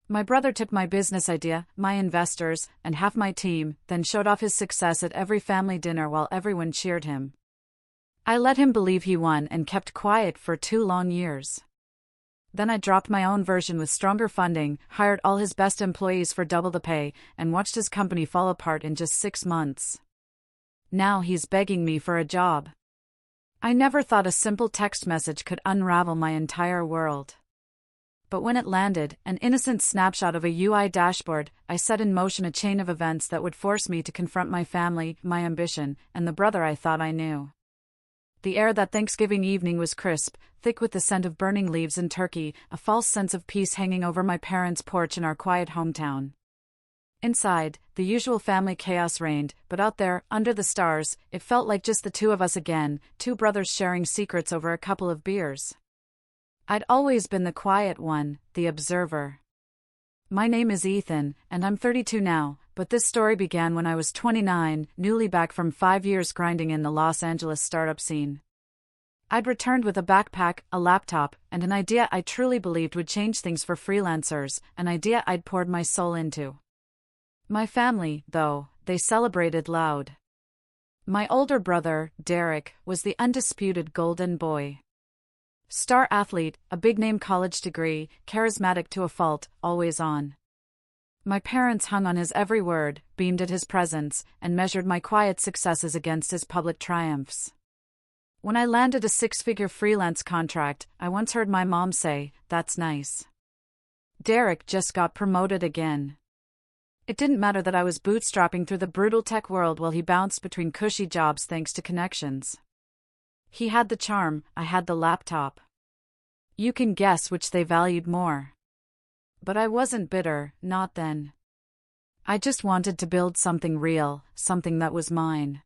My brother took my business idea, my investors, and half my team, then showed off his success at every family dinner while everyone cheered him. I let him believe he won and kept quiet for 2 long years. Then I dropped my own version with stronger funding, hired all his best employees for double the pay, and watched his company fall apart in just 6 months. Now he's begging me for a job. I never thought a simple text message could unravel my entire world. But when it landed, an innocent snapshot of a UI dashboard, I set in motion a chain of events that would force me to confront my family, my ambition, and the brother I thought I knew. The air that Thanksgiving evening was crisp, thick with the scent of burning leaves and turkey, a false sense of peace hanging over my parents' porch in our quiet hometown. Inside, the usual family chaos reigned, but out there, under the stars, it felt like just the two of us again, 2 brothers sharing secrets over a couple of beers. I'd always been the quiet one, the observer. My name is Ethan, and I'm 32 now, but this story began when I was 29, newly back from 5 years grinding in the Los Angeles startup scene. I'd returned with a backpack, a laptop, and an idea I truly believed would change things for freelancers, an idea I'd poured my soul into. My family, though, they celebrated loud. My older brother, Derek, was the undisputed golden boy. Star athlete, a big-name college degree, charismatic to a fault, always on. My parents hung on his every word, beamed at his presence, and measured my quiet successes against his public triumphs. When I landed a 6-figure freelance contract, I once heard my mom say, "That's nice. Derek just got promoted again." It didn't matter that I was bootstrapping through the brutal tech world while he bounced between cushy jobs thanks to connections. He had the charm, I had the laptop. You can guess which they valued more. But I wasn't bitter, not then. I just wanted to build something real, something that was mine.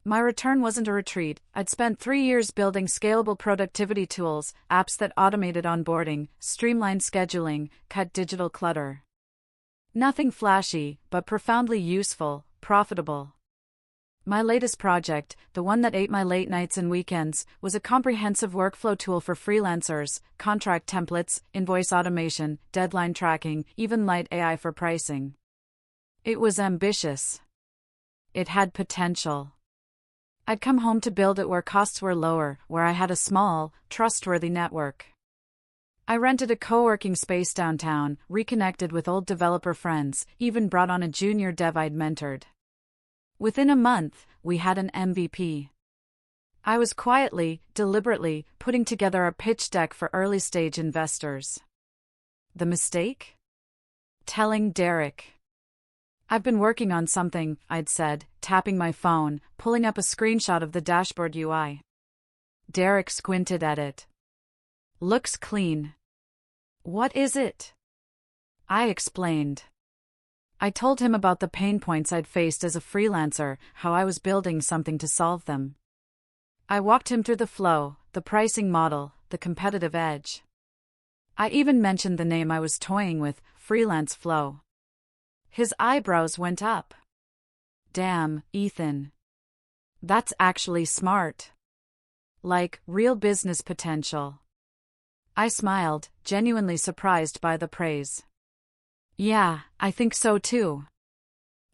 My return wasn't a retreat. I'd spent 3 years building scalable productivity tools, apps that automated onboarding, streamlined scheduling, cut digital clutter. Nothing flashy, but profoundly useful, profitable. My latest project, the one that ate my late nights and weekends, was a comprehensive workflow tool for freelancers, contract templates, invoice automation, deadline tracking, even light AI for pricing. It was ambitious. It had potential. I'd come home to build it where costs were lower, where I had a small, trustworthy network. I rented a co-working space downtown, reconnected with old developer friends, even brought on a junior dev I'd mentored. Within a month, we had an MVP. I was quietly, deliberately, putting together a pitch deck for early-stage investors. The mistake? Telling Derek. "I've been working on something," I'd said, tapping my phone, pulling up a screenshot of the dashboard UI. Derek squinted at it. "Looks clean." "What is it?" I explained. I told him about the pain points I'd faced as a freelancer, how I was building something to solve them. I walked him through the flow, the pricing model, the competitive edge. I even mentioned the name I was toying with, Freelance Flow. His eyebrows went up. "Damn, Ethan. That's actually smart. Like, real business potential." I smiled, genuinely surprised by the praise. "Yeah, I think so too.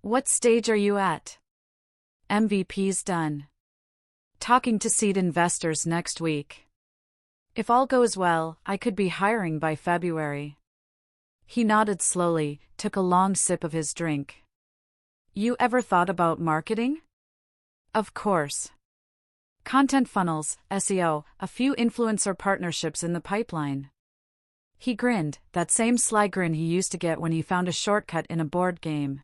What stage are you at?" "MVP's done. Talking to seed investors next week. If all goes well, I could be hiring by February." He nodded slowly, took a long sip of his drink. "You ever thought about marketing?" "Of course. Content funnels, SEO, a few influencer partnerships in the pipeline." He grinned, that same sly grin he used to get when he found a shortcut in a board game.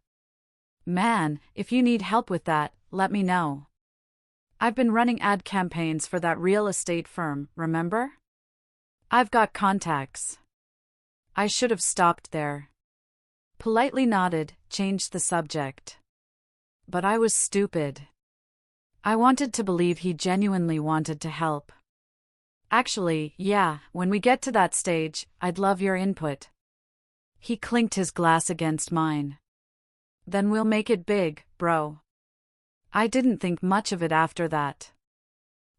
"Man, if you need help with that, let me know. I've been running ad campaigns for that real estate firm, remember? I've got contacts." I should have stopped there. Politely nodded, changed the subject. But I was stupid. I wanted to believe he genuinely wanted to help. "Actually, yeah, when we get to that stage, I'd love your input." He clinked his glass against mine. "Then we'll make it big, bro." I didn't think much of it after that.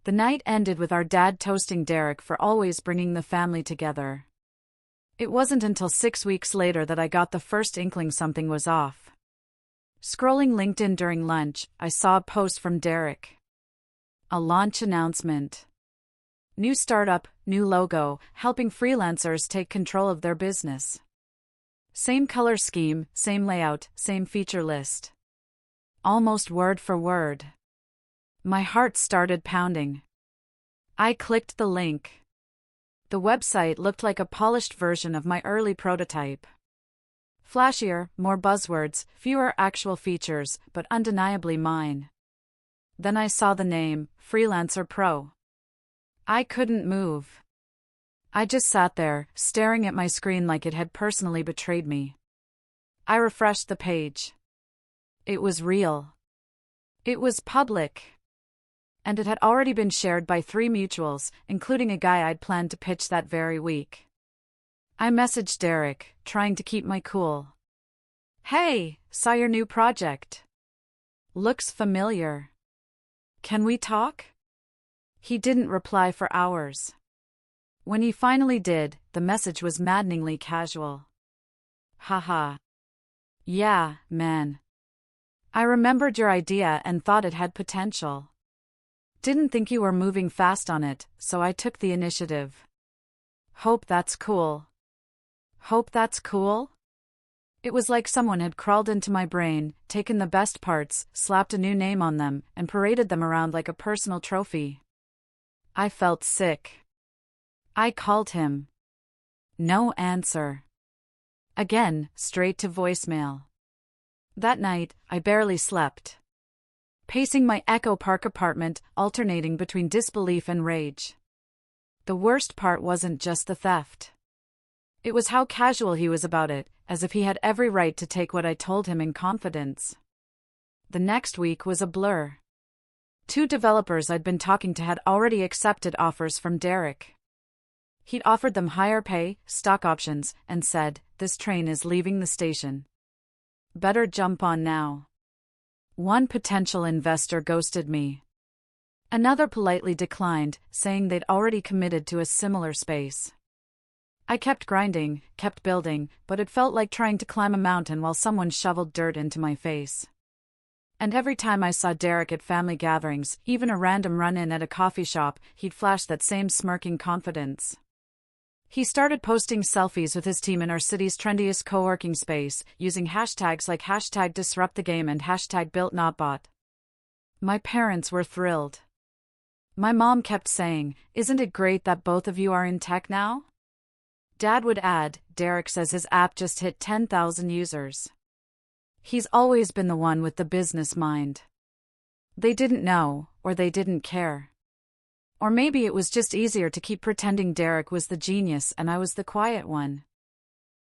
The night ended with our dad toasting Derek for always bringing the family together. It wasn't until 6 weeks later that I got the first inkling something was off. Scrolling LinkedIn during lunch, I saw a post from Derek. A launch announcement. New startup, new logo, helping freelancers take control of their business. Same color scheme, same layout, same feature list. Almost word for word. My heart started pounding. I clicked the link. The website looked like a polished version of my early prototype. Flashier, more buzzwords, fewer actual features, but undeniably mine. Then I saw the name, Freelancer Pro. I couldn't move. I just sat there, staring at my screen like it had personally betrayed me. I refreshed the page. It was real. It was public. And it had already been shared by 3 mutuals, including a guy I'd planned to pitch that very week. I messaged Derek, trying to keep my cool. Hey, saw your new project. Looks familiar. Can we talk? He didn't reply for hours. When he finally did, the message was maddeningly casual. Haha. Yeah, man. I remembered your idea and thought it had potential. Didn't think you were moving fast on it, so I took the initiative. Hope that's cool. Hope that's cool? It was like someone had crawled into my brain, taken the best parts, slapped a new name on them, and paraded them around like a personal trophy. I felt sick. I called him. No answer. Again, straight to voicemail. That night, I barely slept. Pacing my Echo Park apartment, alternating between disbelief and rage. The worst part wasn't just the theft. It was how casual he was about it, as if he had every right to take what I told him in confidence. The next week was a blur. 2 developers I'd been talking to had already accepted offers from Derek. He'd offered them higher pay, stock options, and said, "This train is leaving the station. Better jump on now." One potential investor ghosted me. Another politely declined, saying they'd already committed to a similar space. I kept grinding, kept building, but it felt like trying to climb a mountain while someone shoveled dirt into my face. And every time I saw Derek at family gatherings, even a random run-in at a coffee shop, he'd flash that same smirking confidence. He started posting selfies with his team in our city's trendiest co-working space, using hashtags like #DisruptTheGame and #BuiltNotBot. My parents were thrilled. My mom kept saying, "Isn't it great that both of you are in tech now?" Dad would add, "Derek says his app just hit 10,000 users. He's always been the one with the business mind." They didn't know, or they didn't care. Or maybe it was just easier to keep pretending Derek was the genius and I was the quiet one.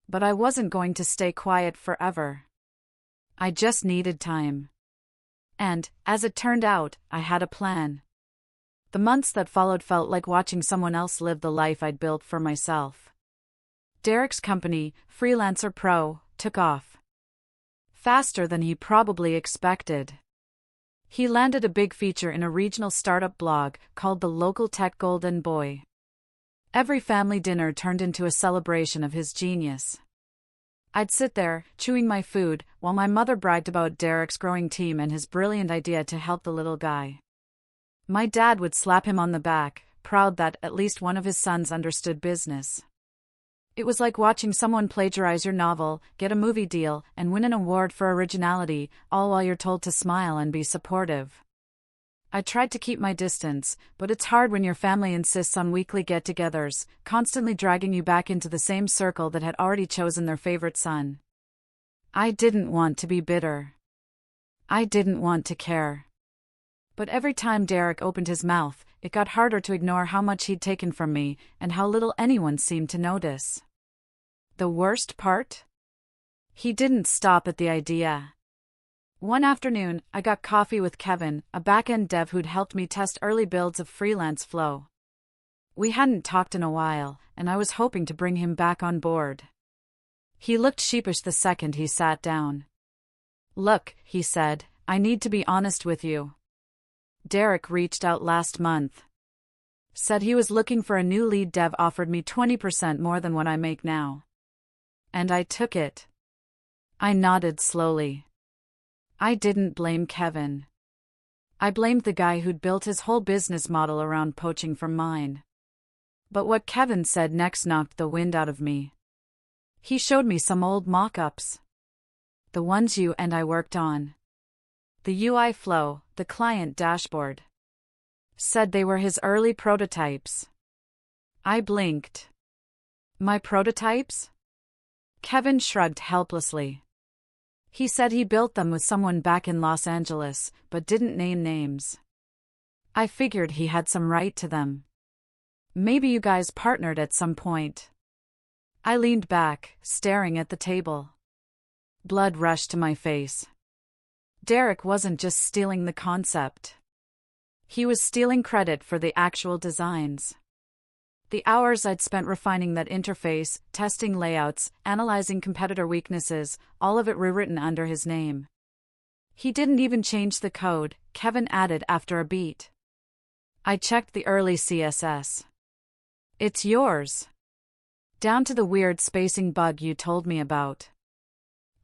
But I wasn't going to stay quiet forever. I just needed time. And, as it turned out, I had a plan. The months that followed felt like watching someone else live the life I'd built for myself. Derek's company, Freelancer Pro, took off. Faster than he probably expected. He landed a big feature in a regional startup blog called the Local Tech Golden Boy. Every family dinner turned into a celebration of his genius. I'd sit there, chewing my food, while my mother bragged about Derek's growing team and his brilliant idea to help the little guy. My dad would slap him on the back, proud that at least one of his sons understood business. It was like watching someone plagiarize your novel, get a movie deal, and win an award for originality, all while you're told to smile and be supportive. I tried to keep my distance, but it's hard when your family insists on weekly get-togethers, constantly dragging you back into the same circle that had already chosen their favorite son. I didn't want to be bitter. I didn't want to care. But every time Derek opened his mouth, it got harder to ignore how much he'd taken from me, and how little anyone seemed to notice. The worst part? He didn't stop at the idea. One afternoon, I got coffee with Kevin, a back-end dev who'd helped me test early builds of Freelance Flow. We hadn't talked in a while, and I was hoping to bring him back on board. He looked sheepish the second he sat down. "Look," he said, "I need to be honest with you. Derek reached out last month. Said he was looking for a new lead dev, offered me 20% more than what I make now. And I took it. I nodded slowly. I didn't blame Kevin. I blamed the guy who'd built his whole business model around poaching from mine. But what Kevin said next knocked the wind out of me. He showed me some old mock-ups. The ones you and I worked on. The UI flow, the client dashboard. Said they were his early prototypes. I blinked. My prototypes? Kevin shrugged helplessly. He said he built them with someone back in Los Angeles, but didn't name names. I figured he had some right to them. Maybe you guys partnered at some point. I leaned back, staring at the table. Blood rushed to my face. Derek wasn't just stealing the concept. He was stealing credit for the actual designs. The hours I'd spent refining that interface, testing layouts, analyzing competitor weaknesses, all of it rewritten under his name. He didn't even change the code, Kevin added after a beat. I checked the early CSS. It's yours. Down to the weird spacing bug you told me about.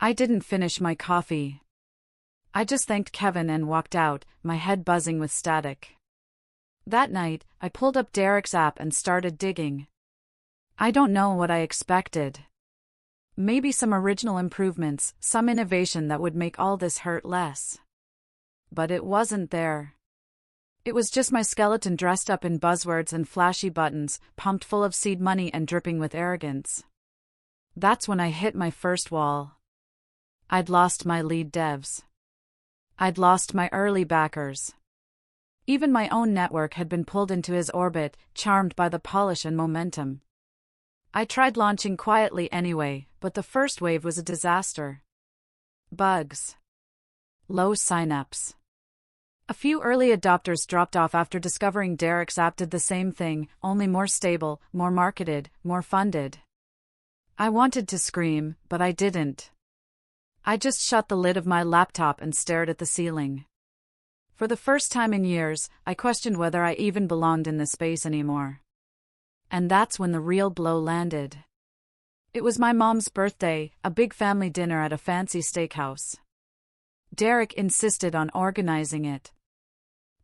I didn't finish my coffee. I just thanked Kevin and walked out, my head buzzing with static. That night, I pulled up Derek's app and started digging. I don't know what I expected. Maybe some original improvements, some innovation that would make all this hurt less. But it wasn't there. It was just my skeleton dressed up in buzzwords and flashy buttons, pumped full of seed money and dripping with arrogance. That's when I hit my first wall. I'd lost my lead devs. I'd lost my early backers. Even my own network had been pulled into his orbit, charmed by the polish and momentum. I tried launching quietly anyway, but the first wave was a disaster. Bugs. Low signups. A few early adopters dropped off after discovering Derek's app did the same thing, only more stable, more marketed, more funded. I wanted to scream, but I didn't. I just shut the lid of my laptop and stared at the ceiling. For the first time in years, I questioned whether I even belonged in this space anymore. And that's when the real blow landed. It was my mom's birthday, a big family dinner at a fancy steakhouse. Derek insisted on organizing it.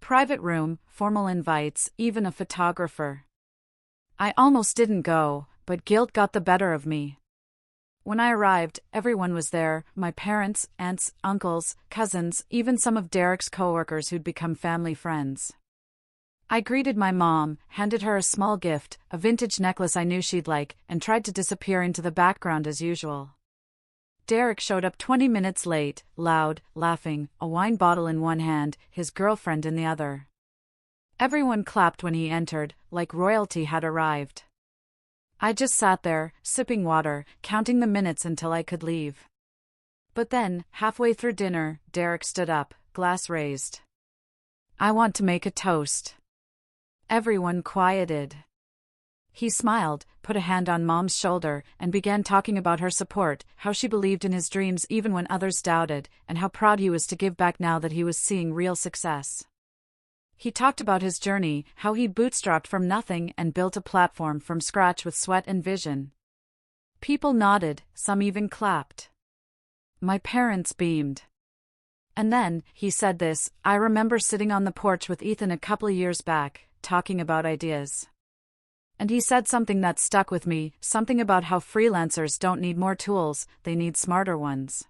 Private room, formal invites, even a photographer. I almost didn't go, but guilt got the better of me. When I arrived, everyone was there, my parents, aunts, uncles, cousins, even some of Derek's coworkers who'd become family friends. I greeted my mom, handed her a small gift, a vintage necklace I knew she'd like, and tried to disappear into the background as usual. Derek showed up 20 minutes late, loud, laughing, a wine bottle in one hand, his girlfriend in the other. Everyone clapped when he entered, like royalty had arrived. I just sat there, sipping water, counting the minutes until I could leave. But then, halfway through dinner, Derek stood up, glass raised. I want to make a toast. Everyone quieted. He smiled, put a hand on Mom's shoulder, and began talking about her support, how she believed in his dreams even when others doubted, and how proud he was to give back now that he was seeing real success. He talked about his journey, how he bootstrapped from nothing and built a platform from scratch with sweat and vision. People nodded, some even clapped. My parents beamed. And then, he said this, I remember sitting on the porch with Ethan a couple years back, talking about ideas. And he said something that stuck with me, something about how freelancers don't need more tools, they need smarter ones.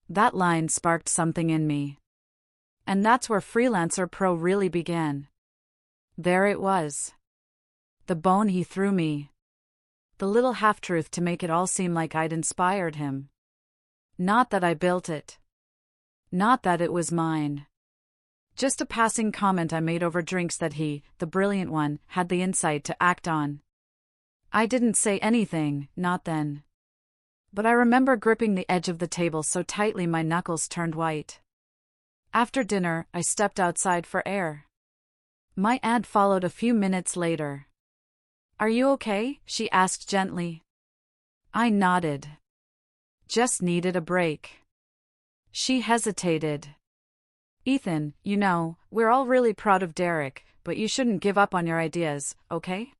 That line sparked something in me. And that's where Freelancer Pro really began. There it was. The bone he threw me. The little half-truth to make it all seem like I'd inspired him. Not that I built it. Not that it was mine. Just a passing comment I made over drinks that he, the brilliant one, had the insight to act on. I didn't say anything, not then. But I remember gripping the edge of the table so tightly my knuckles turned white. After dinner, I stepped outside for air. My aunt followed a few minutes later. Are you okay? She asked gently. I nodded. Just needed a break. She hesitated. Ethan, you know, we're all really proud of Derek, but you shouldn't give up on your ideas, okay?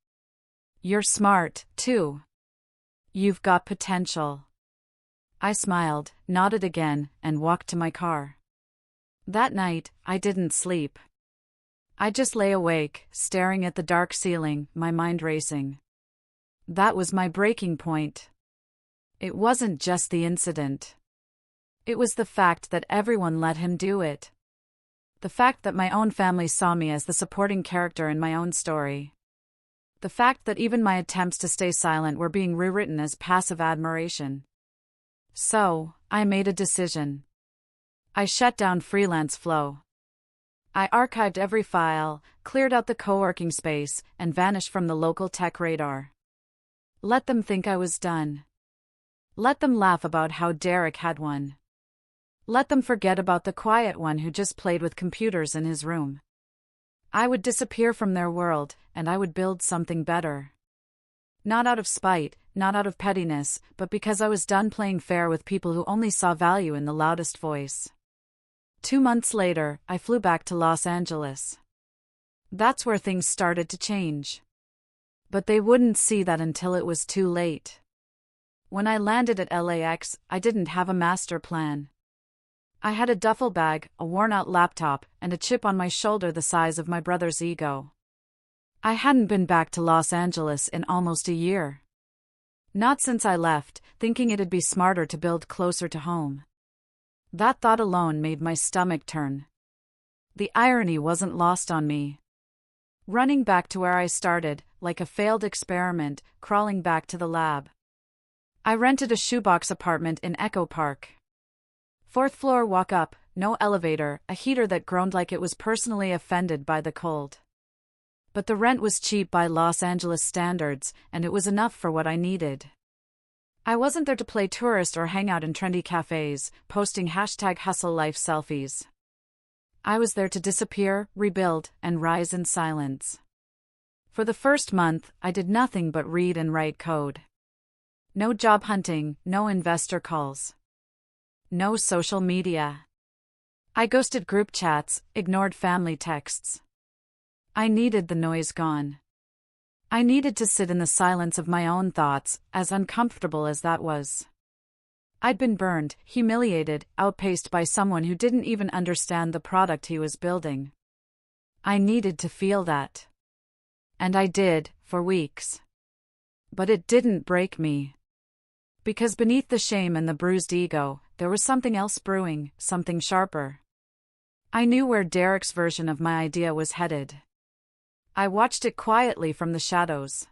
You're smart, too. You've got potential. I smiled, nodded again, and walked to my car. That night, I didn't sleep. I just lay awake, staring at the dark ceiling, my mind racing. That was my breaking point. It wasn't just the incident. It was the fact that everyone let him do it. The fact that my own family saw me as the supporting character in my own story. The fact that even my attempts to stay silent were being rewritten as passive admiration. So, I made a decision. I shut down Freelance Flow. I archived every file, cleared out the co-working space, and vanished from the local tech radar. Let them think I was done. Let them laugh about how Derek had won. Let them forget about the quiet one who just played with computers in his room. I would disappear from their world, and I would build something better. Not out of spite, not out of pettiness, but because I was done playing fair with people who only saw value in the loudest voice. 2 months later, I flew back to Los Angeles. That's where things started to change. But they wouldn't see that until it was too late. When I landed at LAX, I didn't have a master plan. I had a duffel bag, a worn-out laptop, and a chip on my shoulder the size of my brother's ego. I hadn't been back to Los Angeles in almost a year. Not since I left, thinking it'd be smarter to build closer to home. That thought alone made my stomach turn. The irony wasn't lost on me. Running back to where I started, like a failed experiment, crawling back to the lab. I rented a shoebox apartment in Echo Park. 4th floor walk up, no elevator, a heater that groaned like it was personally offended by the cold. But the rent was cheap by Los Angeles standards, and it was enough for what I needed. I wasn't there to play tourist or hang out in trendy cafes, posting #hustle-life selfies. I was there to disappear, rebuild, and rise in silence. For the first month, I did nothing but read and write code. No job hunting, no investor calls. No social media. I ghosted group chats, ignored family texts. I needed the noise gone. I needed to sit in the silence of my own thoughts, as uncomfortable as that was. I'd been burned, humiliated, outpaced by someone who didn't even understand the product he was building. I needed to feel that. And I did, for weeks. But it didn't break me. Because beneath the shame and the bruised ego, there was something else brewing, something sharper. I knew where Derek's version of my idea was headed. I watched it quietly from the shadows.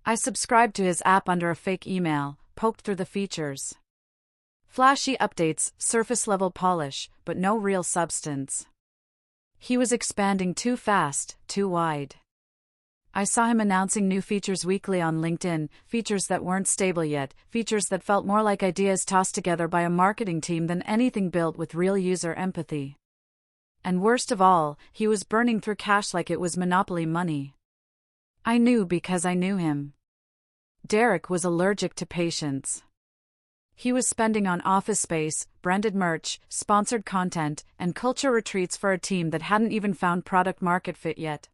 I subscribed to his app under a fake email, poked through the features. Flashy updates, surface-level polish, but no real substance. He was expanding too fast, too wide. I saw him announcing new features weekly on LinkedIn, features that weren't stable yet, features that felt more like ideas tossed together by a marketing team than anything built with real user empathy. And worst of all, he was burning through cash like it was monopoly money. I knew because I knew him. Derek was allergic to patience. He was spending on office space, branded merch, sponsored content, and culture retreats for a team that hadn't even found product market fit yet.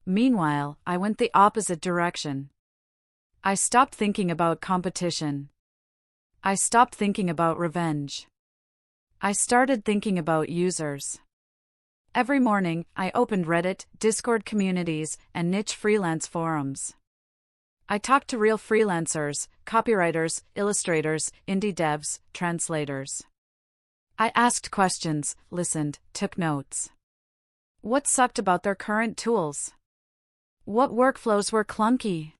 Meanwhile, I went the opposite direction. I stopped thinking about competition. I stopped thinking about revenge. I started thinking about users. Every morning, I opened Reddit, Discord communities, and niche freelance forums. I talked to real freelancers, copywriters, illustrators, indie devs, translators. I asked questions, listened, took notes. What sucked about their current tools? What workflows were clunky?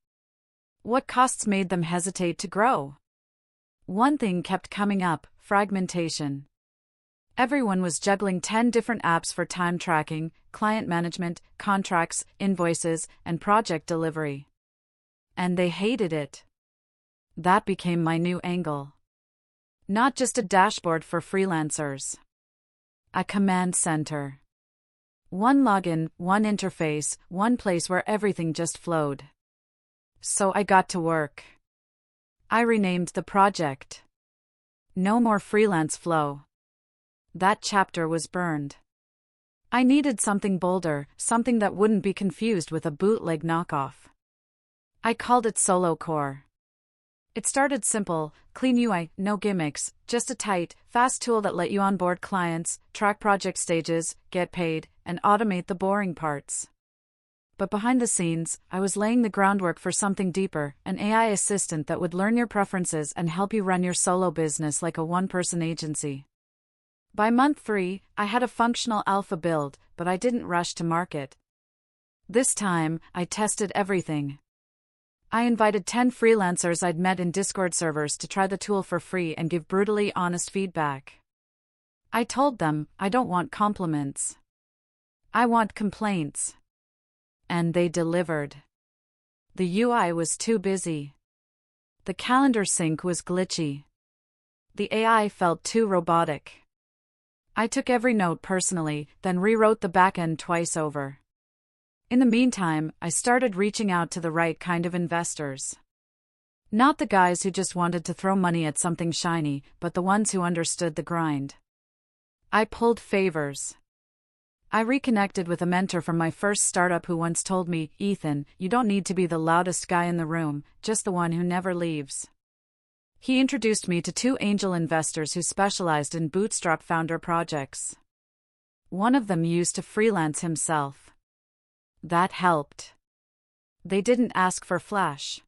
What costs made them hesitate to grow? One thing kept coming up: fragmentation. Everyone was juggling 10 different apps for time tracking, client management, contracts, invoices, and project delivery. And they hated it. That became my new angle. Not just a dashboard for freelancers. A command center. One login, one interface, one place where everything just flowed. So I got to work. I renamed the project. No more Freelance Flow. That chapter was burned. I needed something bolder, something that wouldn't be confused with a bootleg knockoff. I called it Solo Core. It started simple, clean UI, no gimmicks, just a tight, fast tool that let you onboard clients, track project stages, get paid, and automate the boring parts. But behind the scenes, I was laying the groundwork for something deeper, an AI assistant that would learn your preferences and help you run your solo business like a one-person agency. By month 3, I had a functional alpha build, but I didn't rush to market. This time, I tested everything. I invited 10 freelancers I'd met in Discord servers to try the tool for free and give brutally honest feedback. I told them, I don't want compliments. I want complaints. And they delivered. The UI was too busy. The calendar sync was glitchy. The AI felt too robotic. I took every note personally, then rewrote the backend twice over. In the meantime, I started reaching out to the right kind of investors. Not the guys who just wanted to throw money at something shiny, but the ones who understood the grind. I pulled favors. I reconnected with a mentor from my first startup who once told me, "Ethan, you don't need to be the loudest guy in the room, just the one who never leaves." He introduced me to 2 angel investors who specialized in bootstrap founder projects. One of them used to freelance himself. That helped. They didn't ask for flash.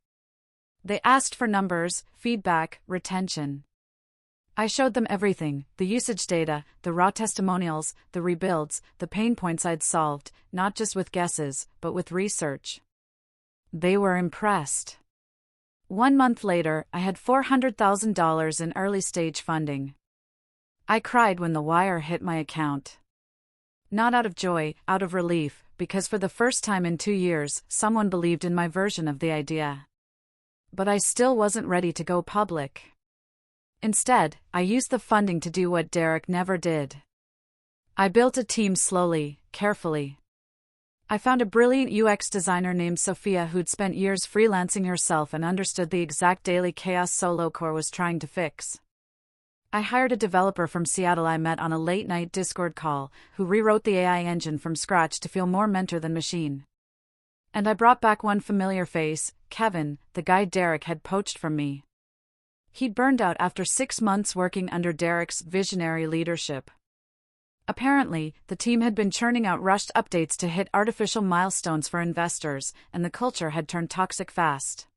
They asked for numbers, feedback, retention. I showed them everything, the usage data, the raw testimonials, the rebuilds, the pain points I'd solved, not just with guesses, but with research. They were impressed. 1 month later, I had $400,000 in early-stage funding. I cried when the wire hit my account. Not out of joy, out of relief, because for the first time in 2 years, someone believed in my version of the idea. But I still wasn't ready to go public. Instead, I used the funding to do what Derek never did. I built a team slowly, carefully. I found a brilliant UX designer named Sophia who'd spent years freelancing herself and understood the exact daily chaos Solocore was trying to fix. I hired a developer from Seattle I met on a late-night Discord call, who rewrote the AI engine from scratch to feel more mentor than machine. And I brought back one familiar face, Kevin, the guy Derek had poached from me. He'd burned out after 6 months working under Derek's visionary leadership. Apparently, the team had been churning out rushed updates to hit artificial milestones for investors, and the culture had turned toxic fast.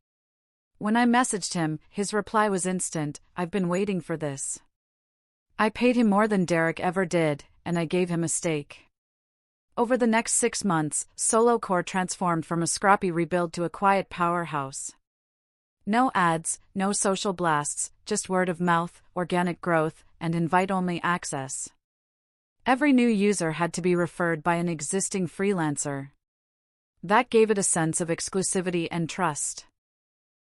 When I messaged him, his reply was instant, "I've been waiting for this." I paid him more than Derek ever did, and I gave him a stake. Over the next 6 months, Solocore transformed from a scrappy rebuild to a quiet powerhouse. No ads, no social blasts, just word of mouth, organic growth, and invite-only access. Every new user had to be referred by an existing freelancer. That gave it a sense of exclusivity and trust.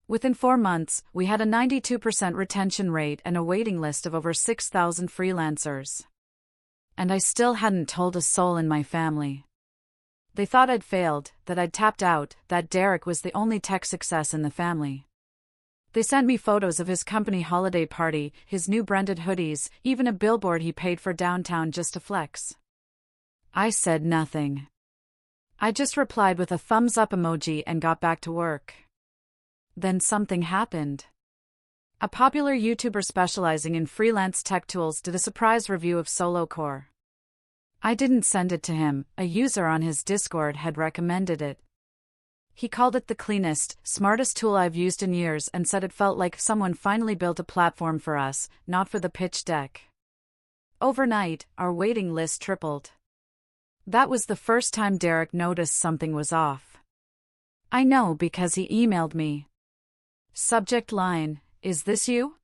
Within 4 months, we had a 92% retention rate and a waiting list of over 6,000 freelancers. And I still hadn't told a soul in my family. They thought I'd failed, that I'd tapped out, that Derek was the only tech success in the family. They sent me photos of his company holiday party, his new branded hoodies, even a billboard he paid for downtown just to flex. I said nothing. I just replied with a thumbs-up emoji and got back to work. Then something happened. A popular YouTuber specializing in freelance tech tools did a surprise review of Solocore. I didn't send it to him, a user on his Discord had recommended it. He called it the cleanest, smartest tool I've used in years and said it felt like someone finally built a platform for us, not for the pitch deck. Overnight, our waiting list tripled. That was the first time Derek noticed something was off. I know because he emailed me. Subject line, "Is this you?"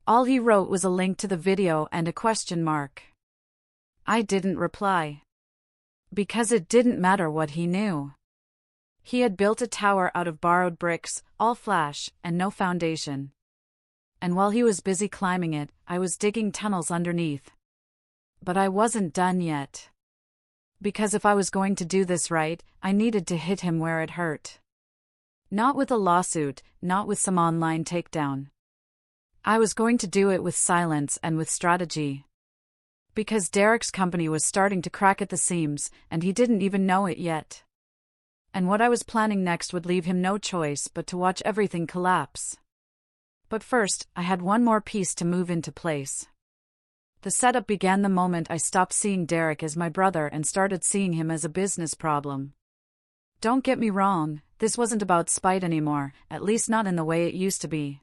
All he wrote was a link to the video and a question mark. I didn't reply. Because it didn't matter what he knew. He had built a tower out of borrowed bricks, all flash, and no foundation. And while he was busy climbing it, I was digging tunnels underneath. But I wasn't done yet. Because if I was going to do this right, I needed to hit him where it hurt. Not with a lawsuit, not with some online takedown. I was going to do it with silence and with strategy. Because Derek's company was starting to crack at the seams, and he didn't even know it yet. And what I was planning next would leave him no choice but to watch everything collapse. But first, I had one more piece to move into place. The setup began the moment I stopped seeing Derek as my brother and started seeing him as a business problem. Don't get me wrong, this wasn't about spite anymore, at least not in the way it used to be.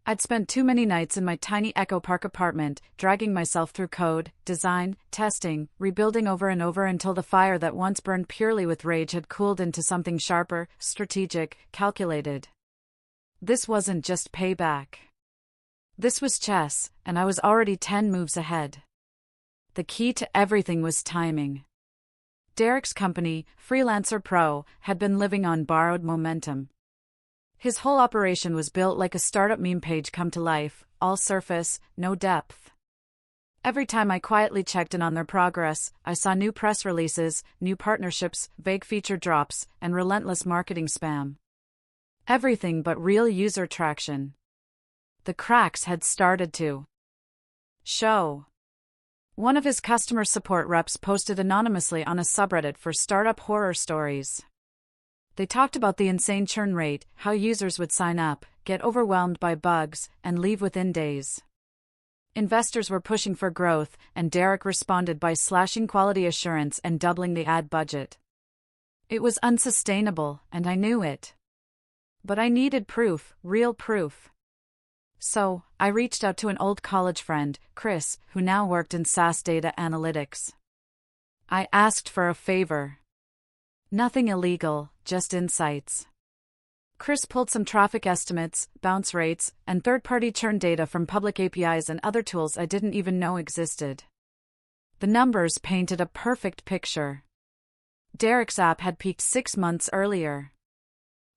I'd spent too many nights in my tiny Echo Park apartment, dragging myself through code, design, testing, rebuilding over and over until the fire that once burned purely with rage had cooled into something sharper, strategic, calculated. This wasn't just payback. This was chess, and I was already 10 moves ahead. The key to everything was timing. Derek's company, Freelancer Pro, had been living on borrowed momentum. His whole operation was built like a startup meme page come to life, all surface, no depth. Every time I quietly checked in on their progress, I saw new press releases, new partnerships, vague feature drops, and relentless marketing spam. Everything but real user traction. The cracks had started to show. One of his customer support reps posted anonymously on a subreddit for startup horror stories. They talked about the insane churn rate, how users would sign up, get overwhelmed by bugs, and leave within days. Investors were pushing for growth, and Derek responded by slashing quality assurance and doubling the ad budget. It was unsustainable, and I knew it. But I needed proof, real proof. So, I reached out to an old college friend, Chris, who now worked in SaaS data analytics. I asked for a favor. Nothing illegal, just insights. Chris pulled some traffic estimates, bounce rates, and third-party churn data from public APIs and other tools I didn't even know existed. The numbers painted a perfect picture. Derek's app had peaked 6 months earlier.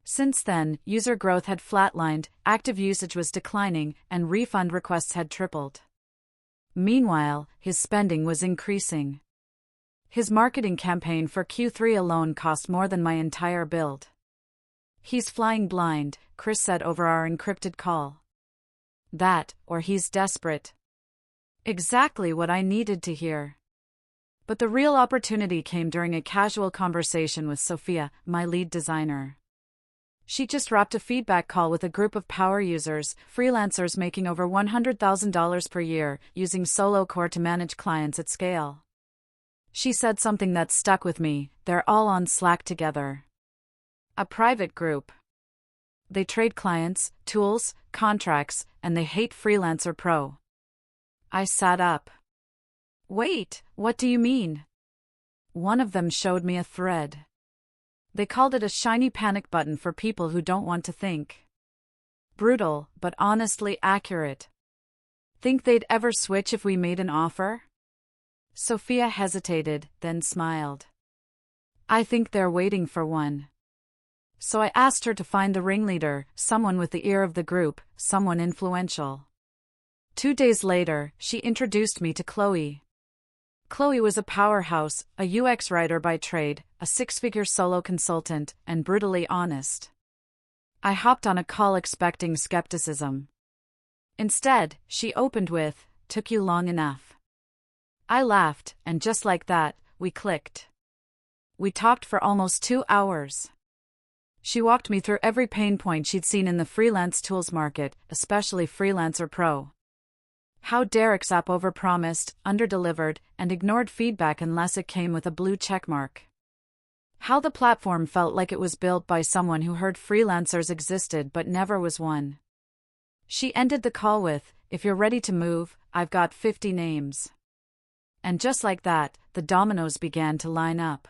Since then, user growth had flatlined, active usage was declining, and refund requests had tripled. Meanwhile, his spending was increasing. His marketing campaign for Q3 alone cost more than my entire build. He's flying blind, Chris said over our encrypted call. That, or he's desperate. Exactly what I needed to hear. But the real opportunity came during a casual conversation with Sophia, my lead designer. She just wrapped a feedback call with a group of power users, freelancers making over $100,000 per year, using Solo Core to manage clients at scale. She said something that stuck with me: they're all on Slack together. A private group. They trade clients, tools, contracts, and they hate Freelancer Pro. I sat up. Wait, what do you mean? One of them showed me a thread. They called it a shiny panic button for people who don't want to think. Brutal, but honestly accurate. Think they'd ever switch if we made an offer? Sophia hesitated, then smiled. I think they're waiting for one. So I asked her to find the ringleader, someone with the ear of the group, someone influential. 2 days later, she introduced me to Chloe. Chloe was a powerhouse, a UX writer by trade, a 6-figure solo consultant, and brutally honest. I hopped on a call expecting skepticism. Instead, she opened with, "Took you long enough." I laughed, and just like that, we clicked. We talked for almost 2 hours. She walked me through every pain point she'd seen in the freelance tools market, especially Freelancer Pro. How Derek's app overpromised, underdelivered, and ignored feedback unless it came with a blue checkmark. How the platform felt like it was built by someone who heard freelancers existed but never was one. She ended the call with, "If you're ready to move, I've got 50 names." And just like that, the dominoes began to line up.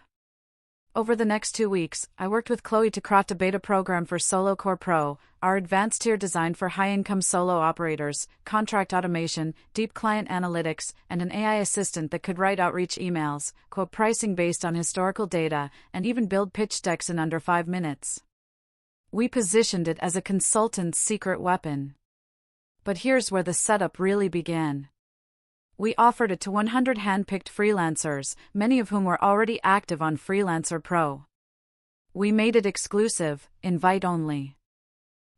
Over the next 2 weeks, I worked with Chloe to craft a beta program for Solo Core Pro, our advanced tier designed for high-income solo operators, contract automation, deep client analytics, and an AI assistant that could write outreach emails, quote pricing based on historical data, and even build pitch decks in under 5 minutes. We positioned it as a consultant's secret weapon. But here's where the setup really began. We offered it to 100 hand-picked freelancers, many of whom were already active on Freelancer Pro. We made it exclusive, invite only.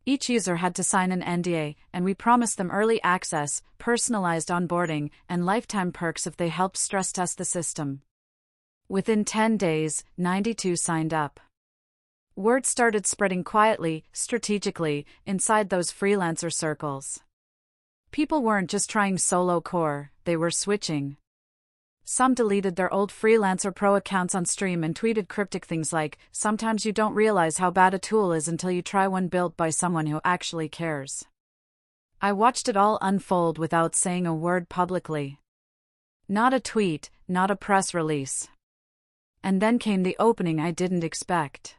Each user had to sign an NDA, and we promised them early access, personalized onboarding, and lifetime perks if they helped stress test the system. Within 10 days, 92 signed up. Word started spreading quietly, strategically, inside those freelancer circles. People weren't just trying solo core, they were switching. Some deleted their old Freelancer Pro accounts on stream and tweeted cryptic things like, "Sometimes you don't realize how bad a tool is until you try one built by someone who actually cares." I watched it all unfold without saying a word publicly. Not a tweet, not a press release. And then came the opening I didn't expect.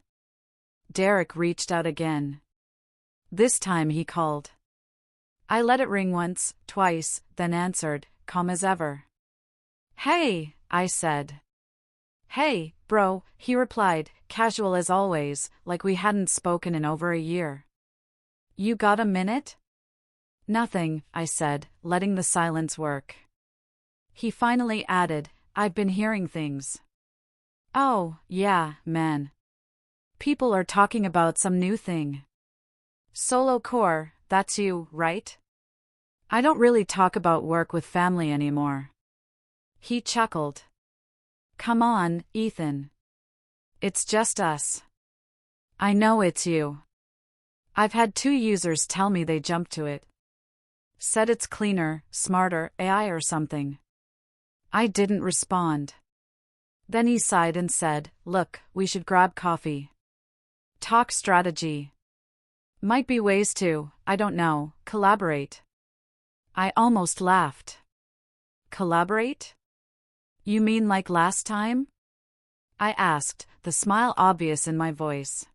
Derek reached out again. This time he called. I let it ring once, twice, then answered, calm as ever. "Hey," I said. "Hey, bro," he replied, casual as always, like we hadn't spoken in over a year. "You got a minute?" "Nothing," I said, letting the silence work. He finally added, "I've been hearing things." "Oh, yeah, man. People are talking about some new thing. Solo core, that's you, right? I don't really talk about work with family anymore." He chuckled. "Come on, Ethan. It's just us." "I know it's you. I've had 2 users tell me they jumped to it. Said it's cleaner, smarter, AI or something." I didn't respond. Then he sighed and said, "Look, we should grab coffee. Talk strategy. Might be ways to, I don't know, collaborate." I almost laughed. "Collaborate? You mean like last time?" I asked, the smile obvious in my voice.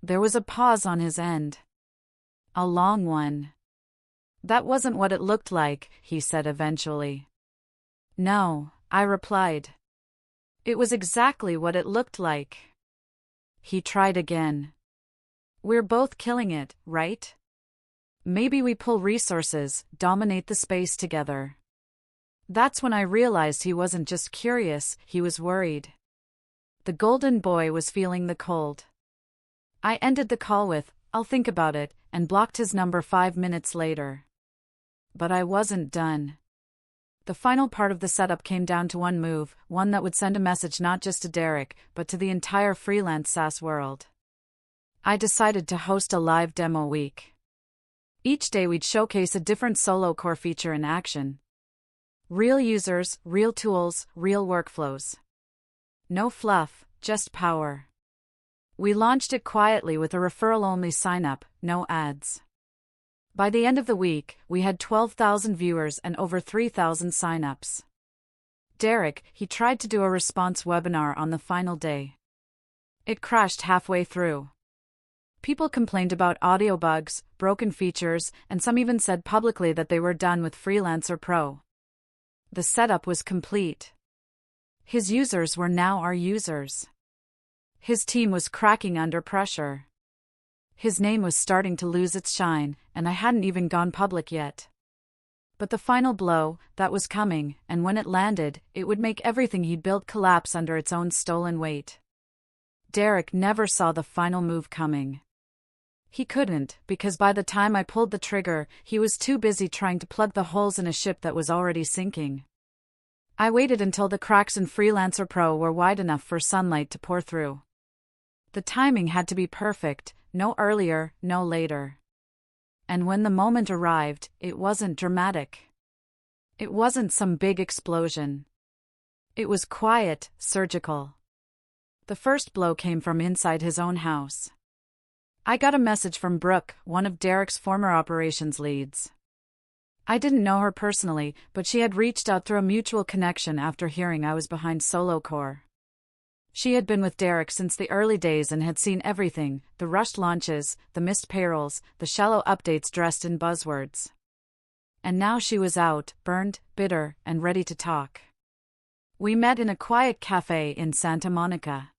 There was a pause on his end. A long one. "That wasn't what it looked like," he said eventually. "No," I replied. "It was exactly what it looked like." He tried again. "We're both killing it, right? Maybe we pull resources, dominate the space together." That's when I realized he wasn't just curious, he was worried. The golden boy was feeling the cold. I ended the call with, "I'll think about it," and blocked his number 5 minutes later. But I wasn't done. The final part of the setup came down to one move, one that would send a message not just to Derek, but to the entire freelance SaaS world. I decided to host a live demo week. Each day we'd showcase a different solo core feature in action. Real users, real tools, real workflows. No fluff, just power. We launched it quietly with a referral-only sign-up, no ads. By the end of the week, we had 12,000 viewers and over 3,000 sign-ups. Derek, he tried to do a response webinar on the final day. It crashed halfway through. People complained about audio bugs, broken features, and some even said publicly that they were done with Freelancer Pro. The setup was complete. His users were now our users. His team was cracking under pressure. His name was starting to lose its shine, and I hadn't even gone public yet. But the final blow, that was coming, and when it landed, it would make everything he'd built collapse under its own stolen weight. Derek never saw the final move coming. He couldn't, because by the time I pulled the trigger, he was too busy trying to plug the holes in a ship that was already sinking. I waited until the cracks in Freelancer Pro were wide enough for sunlight to pour through. The timing had to be perfect, no earlier, no later. And when the moment arrived, it wasn't dramatic. It wasn't some big explosion. It was quiet, surgical. The first blow came from inside his own house. I got a message from Brooke, one of Derek's former operations leads. I didn't know her personally, but she had reached out through a mutual connection after hearing I was behind Solo Core. She had been with Derek since the early days and had seen everything, the rushed launches, the missed payrolls, the shallow updates dressed in buzzwords. And now she was out, burned, bitter, and ready to talk. We met in a quiet cafe in Santa Monica.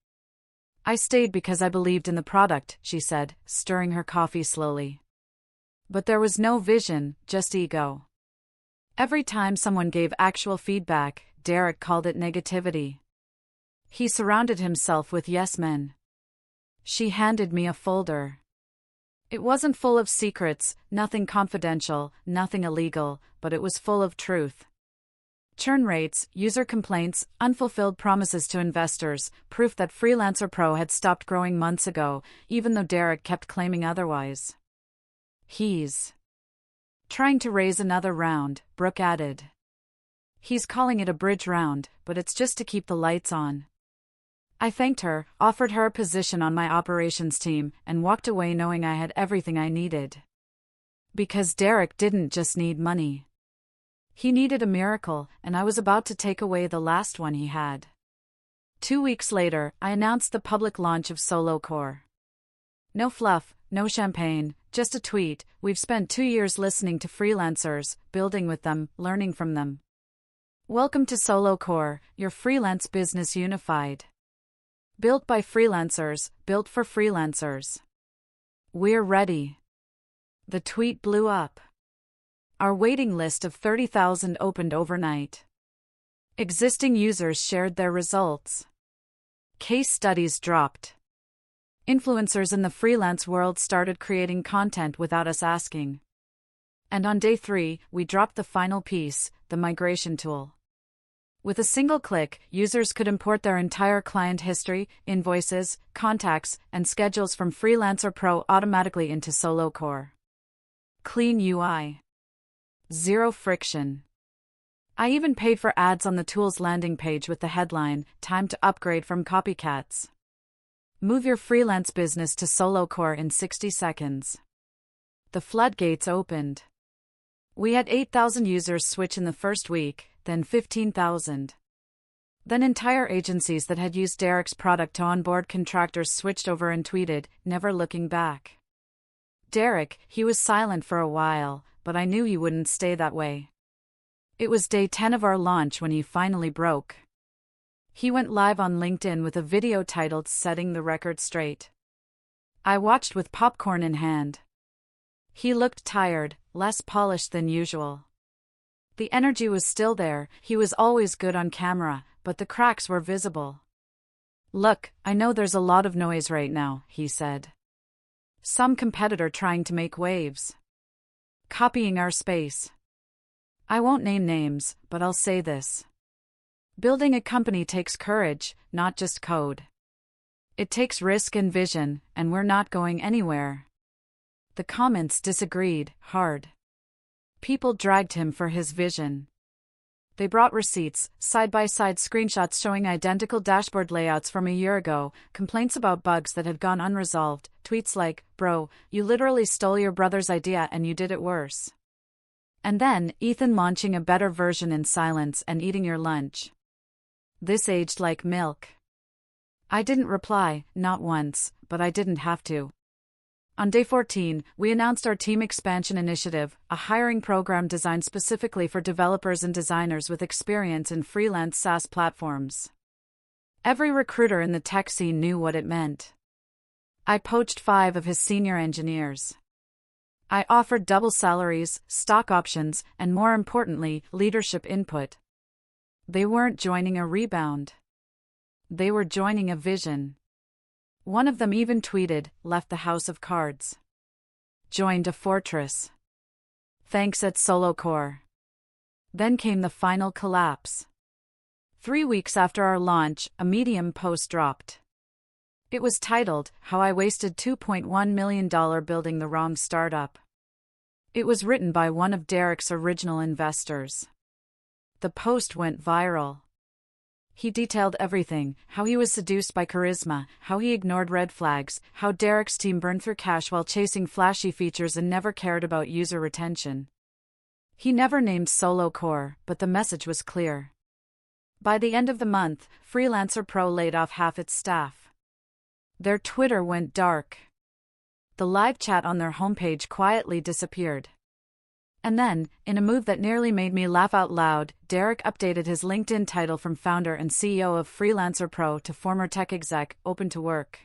I stayed because I believed in the product, she said, stirring her coffee slowly. But there was no vision, just ego. Every time someone gave actual feedback, Derek called it negativity. He surrounded himself with yes men. She handed me a folder. It wasn't full of secrets, nothing confidential, nothing illegal, but it was full of truth. Churn rates, user complaints, unfulfilled promises to investors, proof that Freelancer Pro had stopped growing months ago, even though Derek kept claiming otherwise. He's trying to raise another round, Brooke added. He's calling it a bridge round, but it's just to keep the lights on. I thanked her, offered her a position on my operations team, and walked away knowing I had everything I needed. Because Derek didn't just need money. He needed a miracle, and I was about to take away the last one he had. 2 weeks later, I announced the public launch of SoloCore. No fluff, no champagne, just a tweet. We've spent 2 years listening to freelancers, building with them, learning from them. Welcome to SoloCore, your freelance business unified. Built by freelancers, built for freelancers. We're ready. The tweet blew up. Our waiting list of 30,000 opened overnight. Existing users shared their results. Case studies dropped. Influencers in the freelance world started creating content without us asking. And on day 3, we dropped the final piece, the migration tool. With a single click, users could import their entire client history, invoices, contacts, and schedules from Freelancer Pro automatically into SoloCore. Clean UI. Zero friction. I even paid for ads on the tool's landing page with the headline, "Time to upgrade from copycats." Move your freelance business to SoloCore in 60 seconds. The floodgates opened. We had 8,000 users switch in the first week, then 15,000. Then entire agencies that had used Derek's product to onboard contractors switched over and tweeted, never looking back. Derek, he was silent for a while, but I knew he wouldn't stay that way. It was day 10 of our launch when he finally broke. He went live on LinkedIn with a video titled "Setting the Record Straight." I watched with popcorn in hand. He looked tired, less polished than usual. The energy was still there, he was always good on camera, but the cracks were visible. "Look, I know there's a lot of noise right now," he said. Some competitor trying to make waves. Copying our space. I won't name names, but I'll say this. Building a company takes courage, not just code. It takes risk and vision, and we're not going anywhere. The comments disagreed, hard. People dragged him for his vision. They brought receipts, side-by-side screenshots showing identical dashboard layouts from a year ago, complaints about bugs that had gone unresolved, tweets like, "Bro, you literally stole your brother's idea and you did it worse." And then, Ethan launching a better version in silence and eating your lunch. This aged like milk. I didn't reply, not once, but I didn't have to. On day 14, we announced our team expansion initiative, a hiring program designed specifically for developers and designers with experience in freelance SaaS platforms. Every recruiter in the tech scene knew what it meant. I poached 5 of his senior engineers. I offered double salaries, stock options, and more importantly, leadership input. They weren't joining a rebound. They were joining a vision. One of them even tweeted, "Left the house of cards. Joined a fortress. Thanks at SoloCore." Then came the final collapse. 3 weeks after our launch, a Medium post dropped. It was titled, "How I Wasted $2.1 million Building the Wrong Startup." It was written by one of Derek's original investors. The post went viral. He detailed everything, how he was seduced by charisma, how he ignored red flags, how Derek's team burned through cash while chasing flashy features and never cared about user retention. He never named SoloCore, but the message was clear. By the end of the month, Freelancer Pro laid off half its staff. Their Twitter went dark. The live chat on their homepage quietly disappeared. And then, in a move that nearly made me laugh out loud, Derek updated his LinkedIn title from founder and CEO of Freelancer Pro to former tech exec, open to work.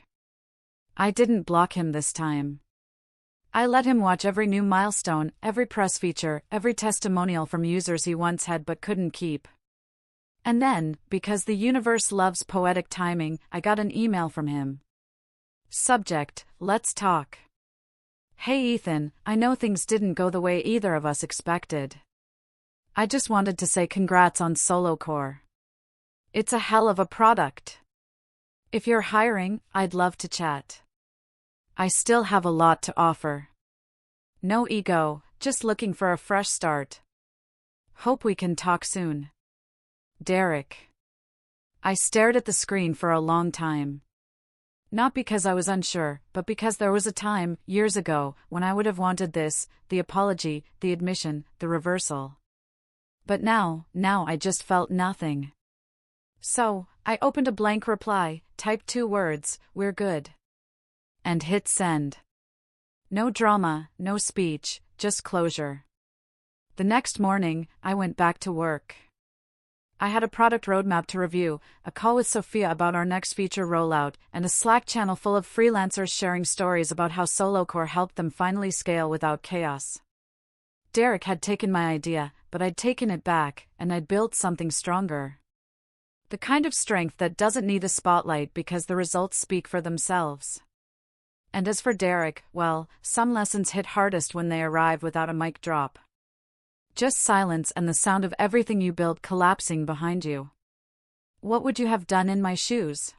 I didn't block him this time. I let him watch every new milestone, every press feature, every testimonial from users he once had but couldn't keep. And then, because the universe loves poetic timing, I got an email from him. Subject, "Let's talk." "Hey Ethan, I know things didn't go the way either of us expected. I just wanted to say congrats on SoloCore. It's a hell of a product. If you're hiring, I'd love to chat. I still have a lot to offer. No ego, just looking for a fresh start. Hope we can talk soon. Derek. I stared at the screen for a long time. Not because I was unsure, but because there was a time, years ago, when I would have wanted this, the apology, the admission, the reversal. But now I just felt nothing. So, I opened a blank reply, typed 2 words, "We're good," and hit send. No drama, no speech, just closure. The next morning, I went back to work. I had a product roadmap to review, a call with Sophia about our next feature rollout, and a Slack channel full of freelancers sharing stories about how SoloCore helped them finally scale without chaos. Derek had taken my idea, but I'd taken it back, and I'd built something stronger. The kind of strength that doesn't need a spotlight because the results speak for themselves. And as for Derek, well, some lessons hit hardest when they arrive without a mic drop. Just silence and the sound of everything you built collapsing behind you. What would you have done in my shoes?